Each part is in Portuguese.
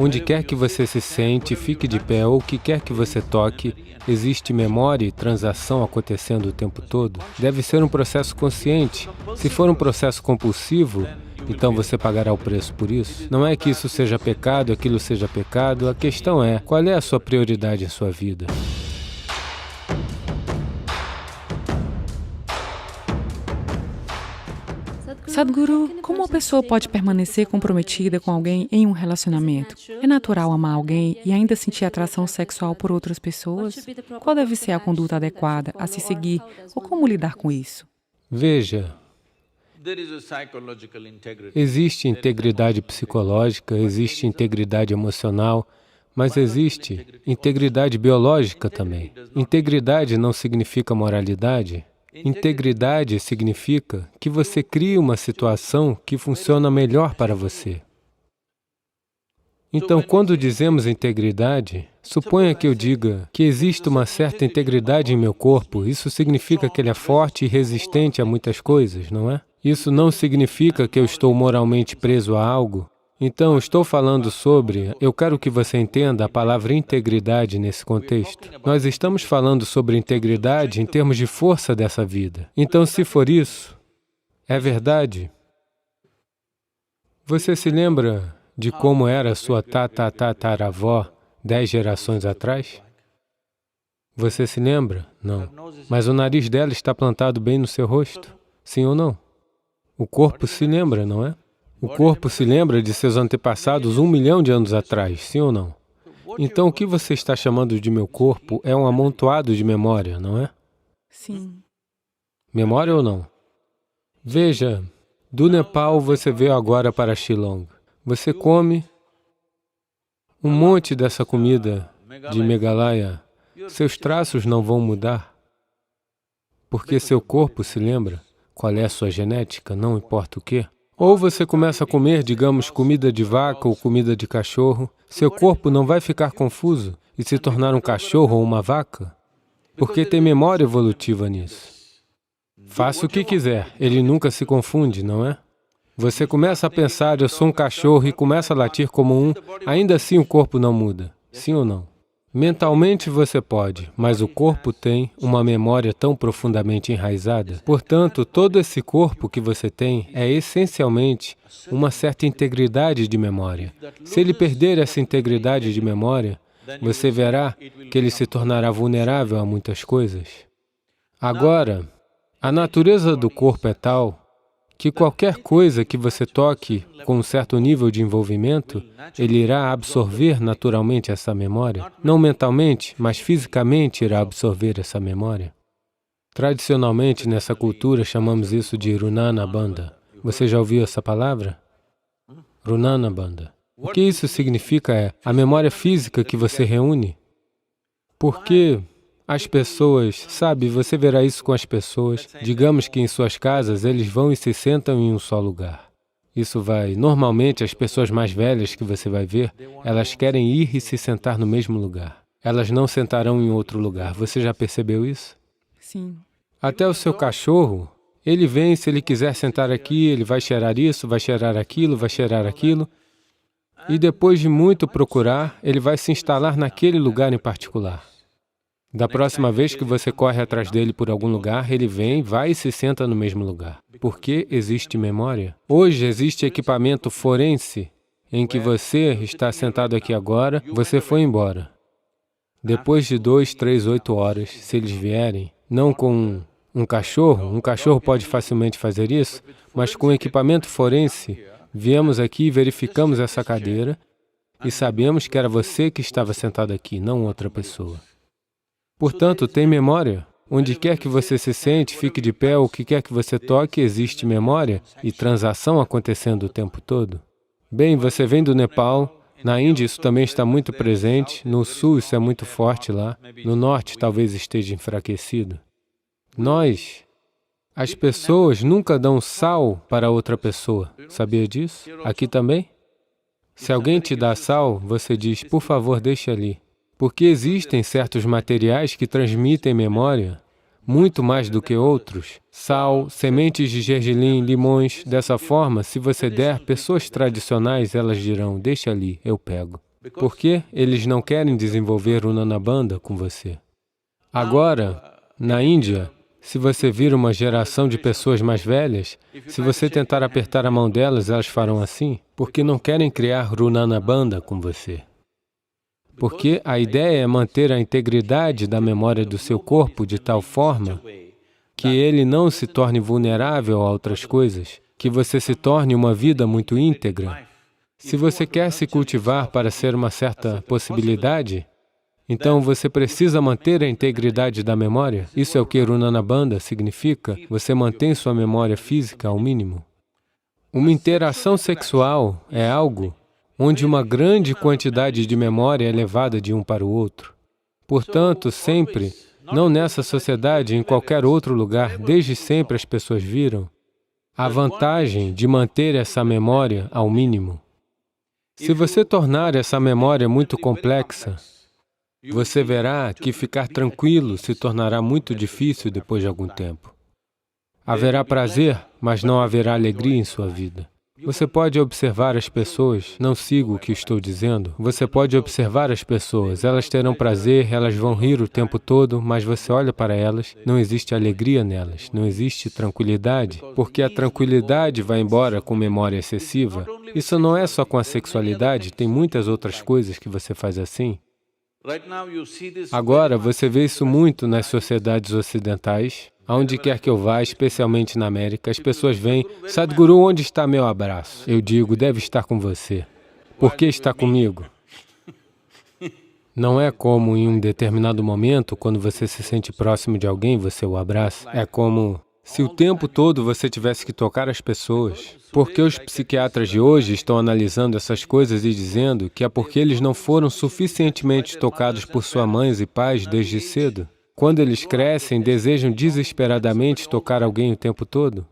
Onde quer que você se sente, fique de pé ou o que quer que você toque, existe memória e transação acontecendo o tempo todo. Deve ser um processo consciente. Se for um processo compulsivo, então você pagará o preço por isso. Não é que isso seja pecado, aquilo seja pecado. A questão é, qual é a sua prioridade em sua vida? Sadhguru, como uma pessoa pode permanecer comprometida com alguém em um relacionamento? É natural amar alguém e ainda sentir atração sexual por outras pessoas? Qual deve ser a conduta adequada a se seguir ou como lidar com isso? Veja, existe integridade psicológica, existe integridade emocional, mas existe integridade biológica também. Integridade não significa moralidade. Integridade significa que você cria uma situação que funciona melhor para você. Então, quando dizemos integridade, suponha que eu diga que existe uma certa integridade em meu corpo, isso significa que ele é forte e resistente a muitas coisas, não é? Isso não significa que eu estou moralmente preso a algo. Então, estou falando sobre, eu quero que você entenda a palavra integridade nesse contexto. Nós estamos falando sobre integridade em termos de força dessa vida. Então, se for isso, é verdade. Você se lembra de como era a sua tataravó 10 gerações atrás? Você se lembra? Não. Mas o nariz dela está plantado bem no seu rosto? Sim ou não? O corpo se lembra, não é? O corpo se lembra de seus antepassados 1 milhão de anos atrás, sim ou não? Então, o que você está chamando de meu corpo é um amontoado de memória, não é? Sim. Memória ou não? Veja, do Nepal você veio agora para Shillong. Você come um monte dessa comida de Meghalaya. Seus traços não vão mudar, porque seu corpo se lembra qual é a sua genética, não importa o quê. Ou você começa a comer, digamos, comida de vaca ou comida de cachorro, seu corpo não vai ficar confuso e se tornar um cachorro ou uma vaca, porque tem memória evolutiva nisso. Faça o que quiser, ele nunca se confunde, não é? Você começa a pensar, eu sou um cachorro e começa a latir como um, ainda assim o corpo não muda, sim ou não? Mentalmente você pode, mas o corpo tem uma memória tão profundamente enraizada. Portanto, todo esse corpo que você tem é essencialmente uma certa integridade de memória. Se ele perder essa integridade de memória, você verá que ele se tornará vulnerável a muitas coisas. Agora, a natureza do corpo é tal que qualquer coisa que você toque com um certo nível de envolvimento, ele irá absorver naturalmente essa memória. Não mentalmente, mas fisicamente irá absorver essa memória. Tradicionalmente, nessa cultura, chamamos isso de Runana Bandha. Você já ouviu essa palavra? Runana Bandha. O que isso significa é a memória física que você reúne. Porque as pessoas, sabe, você verá isso com as pessoas, digamos que em suas casas eles vão e se sentam em um só lugar. Isso vai, normalmente as pessoas mais velhas que você vai ver, elas querem ir e se sentar no mesmo lugar. Elas não sentarão em outro lugar. Você já percebeu isso? Sim. Até o seu cachorro, ele vem, se ele quiser sentar aqui, ele vai cheirar isso, vai cheirar aquilo, vai cheirar aquilo, e depois de muito procurar, ele vai se instalar naquele lugar em particular. Da próxima vez que você corre atrás dele por algum lugar, ele vem, vai e se senta no mesmo lugar. Porque existe memória. Hoje existe equipamento forense em que você está sentado aqui agora, você foi embora. Depois de 2, 3, 8 horas, se eles vierem, não com um cachorro pode facilmente fazer isso, mas com equipamento forense, viemos aqui e verificamos essa cadeira e sabemos que era você que estava sentado aqui, não outra pessoa. Portanto, tem memória. Onde quer que você se sente, fique de pé, o que quer que você toque, existe memória e transação acontecendo o tempo todo. Bem, você vem do Nepal, na Índia isso também está muito presente, no sul isso é muito forte lá, no norte talvez esteja enfraquecido. As pessoas nunca dão sal para outra pessoa, sabia disso? Aqui também? Se alguém te dá sal, você diz, por favor, deixe ali. Porque existem certos materiais que transmitem memória muito mais do que outros. Sal, sementes de gergelim, limões. Dessa forma, se você der, pessoas tradicionais, elas dirão, deixa ali, eu pego. Porque eles não querem desenvolver o Nanabandha com você. Agora, na Índia, se você vir uma geração de pessoas mais velhas, se você tentar apertar a mão delas, elas farão assim, porque não querem criar Runanabandha com você. Porque a ideia é manter a integridade da memória do seu corpo de tal forma que ele não se torne vulnerável a outras coisas, que você se torne uma vida muito íntegra. Se você quer se cultivar para ser uma certa possibilidade, então você precisa manter a integridade da memória. Isso é o que Runanabandha significa. Você mantém sua memória física ao mínimo. Uma interação sexual é algo onde uma grande quantidade de memória é levada de um para o outro. Portanto, sempre, não nessa sociedade, em qualquer outro lugar, desde sempre as pessoas viram a vantagem de manter essa memória ao mínimo. Se você tornar essa memória muito complexa, você verá que ficar tranquilo se tornará muito difícil depois de algum tempo. Haverá prazer, mas não haverá alegria em sua vida. Você pode observar as pessoas, não siga o que estou dizendo, você pode observar as pessoas, elas terão prazer, elas vão rir o tempo todo, mas você olha para elas, não existe alegria nelas, não existe tranquilidade, porque a tranquilidade vai embora com memória excessiva. Isso não é só com a sexualidade, tem muitas outras coisas que você faz assim. Agora, você vê isso muito nas sociedades ocidentais. Aonde quer que eu vá, especialmente na América, as pessoas vêm, Sadhguru, onde está meu abraço? Eu digo, deve estar com você. Por que está comigo? Não é como em um determinado momento, quando você se sente próximo de alguém, você o abraça. É como se o tempo todo você tivesse que tocar as pessoas. Porque os psiquiatras de hoje estão analisando essas coisas e dizendo que é porque eles não foram suficientemente tocados por suas mães e pais desde cedo. Quando eles crescem, desejam desesperadamente tocar alguém o tempo todo.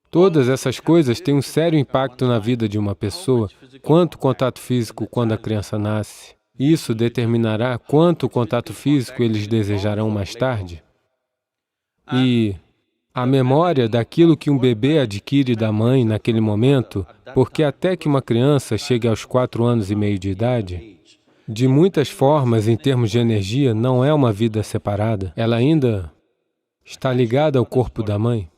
Todas essas coisas têm um sério impacto na vida de uma pessoa, quanto contato físico quando a criança nasce. Isso determinará quanto contato físico eles desejarão mais tarde. E a memória daquilo que um bebê adquire da mãe naquele momento, porque até que uma criança chegue aos 4 anos e meio de idade, de muitas formas, em termos de energia, não é uma vida separada. Ela ainda está ligada ao corpo da mãe.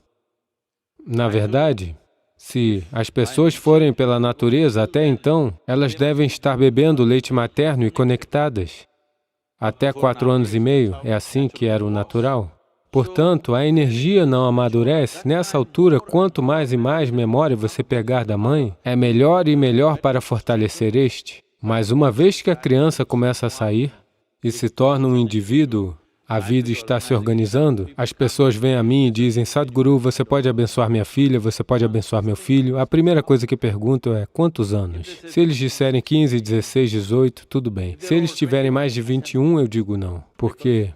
Na verdade, se as pessoas forem pela natureza até então, elas devem estar bebendo leite materno e conectadas. Até 4 anos e meio, é assim que era o natural. Portanto, a energia não amadurece. Nessa altura, quanto mais e mais memória você pegar da mãe, é melhor e melhor para fortalecer este. Mas uma vez que a criança começa a sair e se torna um indivíduo, a vida está se organizando, as pessoas vêm a mim e dizem, Sadhguru, você pode abençoar minha filha, você pode abençoar meu filho. A primeira coisa que pergunto é, quantos anos? Se eles disserem 15, 16, 18, tudo bem. Se eles tiverem mais de 21, eu digo não. Porque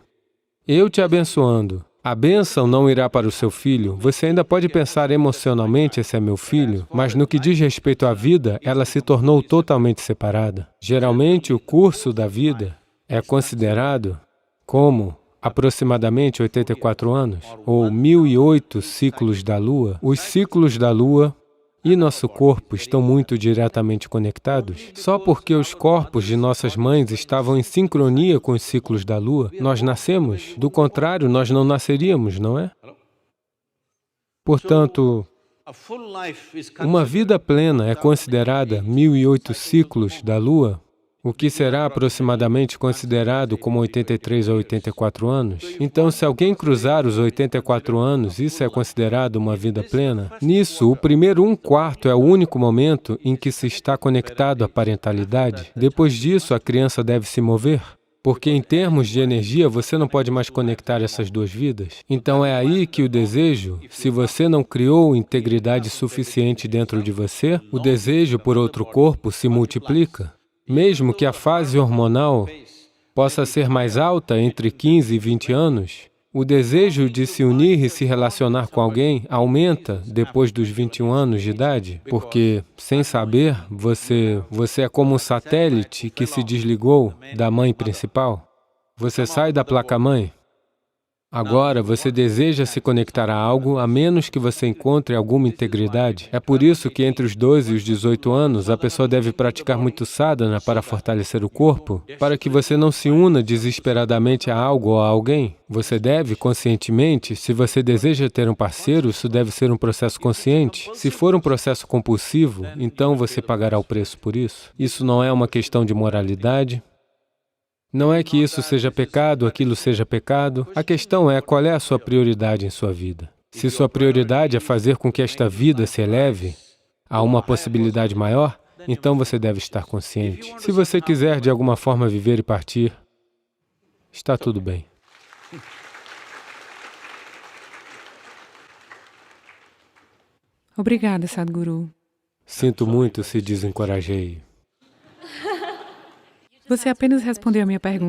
eu te abençoando, a bênção não irá para o seu filho. Você ainda pode pensar emocionalmente, esse é meu filho, mas no que diz respeito à vida, ela se tornou totalmente separada. Geralmente, o curso da vida é considerado como aproximadamente 84 anos, ou 1008 ciclos da Lua. Os ciclos da Lua e nosso corpo estão muito diretamente conectados. Só porque os corpos de nossas mães estavam em sincronia com os ciclos da Lua, nós nascemos. Do contrário, nós não nasceríamos, não é? Portanto, uma vida plena é considerada 1008 ciclos da Lua, o que será aproximadamente considerado como 83 a 84 anos. Então, se alguém cruzar os 84 anos, isso é considerado uma vida plena? Nisso, o primeiro 1/4 é o único momento em que se está conectado à parentalidade. Depois disso, a criança deve se mover. Porque em termos de energia, você não pode mais conectar essas duas vidas. Então é aí que o desejo, se você não criou integridade suficiente dentro de você, o desejo por outro corpo se multiplica. Mesmo que a fase hormonal possa ser mais alta entre 15 e 20 anos, o desejo de se unir e se relacionar com alguém aumenta depois dos 21 anos de idade, porque, sem saber, você é como um satélite que se desligou da mãe principal. Você sai da placa-mãe. Agora, você deseja se conectar a algo, a menos que você encontre alguma integridade. É por isso que entre os 12 e os 18 anos, a pessoa deve praticar muito sadhana para fortalecer o corpo, para que você não se una desesperadamente a algo ou a alguém. Você deve, conscientemente, se você deseja ter um parceiro, isso deve ser um processo consciente. Se for um processo compulsivo, então você pagará o preço por isso. Isso não é uma questão de moralidade. Não é que isso seja pecado, aquilo seja pecado. A questão é qual é a sua prioridade em sua vida. Se sua prioridade é fazer com que esta vida se eleve a uma possibilidade maior, então você deve estar consciente. Se você quiser de alguma forma viver e partir, está tudo bem. Obrigada, Sadhguru. Sinto muito se desencorajei. Você apenas respondeu a minha pergunta.